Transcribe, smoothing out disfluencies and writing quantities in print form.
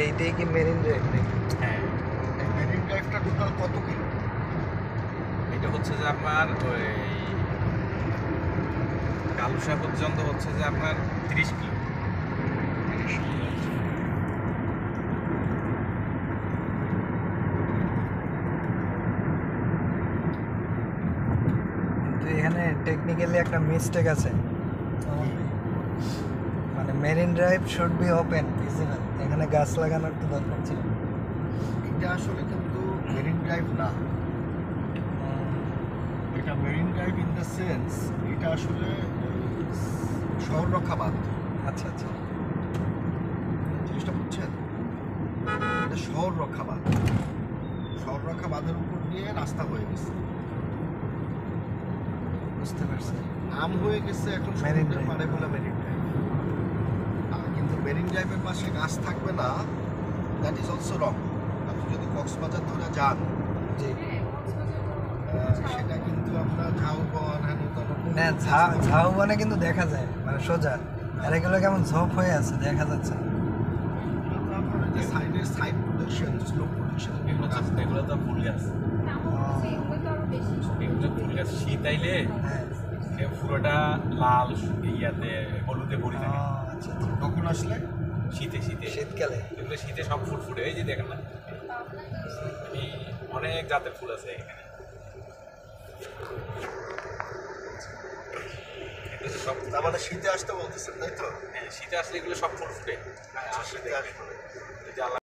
এইটাই কি marine drive নাকি? হ্যাঁ, মেরিন ড্রাইভটা টোটাল কত কিলো? এটা হচ্ছে যে আপনার ওই কালুশা পর্যন্ত হচ্ছে যে আপনার 30 কিলো। কিন্তু এখানে টেকনিক্যালি একটা মিস্টেক আছে। মানে marine drive should be open visible, এখানে গাছ লাগানোর তো দরকার ছিল। এটা আসলে কিন্তু মেরিন ড্রাইভ না, এটা marine drive in the sense এটা আসলে শহর রক্ষা বাঁধ। আচ্ছা আচ্ছা, জিনিসটা বুঝছেন? এটা শহর রক্ষা বাঁধ, শহর রক্ষা বাঁধের উপর দিয়ে রাস্তা হয়ে গেছে, বুঝতে পারছি। নাম হয়ে গেছে এখন Marine সমুদ্রের drive। পাড়ে বলে মেরিন ড্রাইভ। কিন্তু মেরিন ড্রাইভের পাশে গাছ থাকবে না, দ্যাট ইজ অলসো রং। আপনি যদি কক্সবাজার ধরে যান, জি, সেটা কিন্তু আপনার ঝাউবন না ঝাউবনে কিন্তু দেখা যায়, মানে সোজা। আর এগুলো কেমন ঝোপ হয়ে আছে, দেখা যাচ্ছে না। যে সাইডের সাইড প্রোটেকশন, স্লো প্রোটেকশন, এগুলো তো ফুল গাছ, এগুলো ফুল গাছ। শীত আইলে হ্যাঁ, এ পুরোটা লাল ইয়াতে হলুদে ভরি ও, থাকে। আচ্ছা আচ্ছা। কখন আসলে? শীতে শীতকালে এগুলো শীতে সব ফুল ফুটে, এই যে দেখেন না, এই অনেক জাতের ফুল আছে এখানে। এগুলো সব তার মানে শীতে আসতে বলতেছেন, তাই তো? হ্যাঁ, শীতে আসলে এগুলো সব ফুল ফুটে। শীতে আসবে। এই যে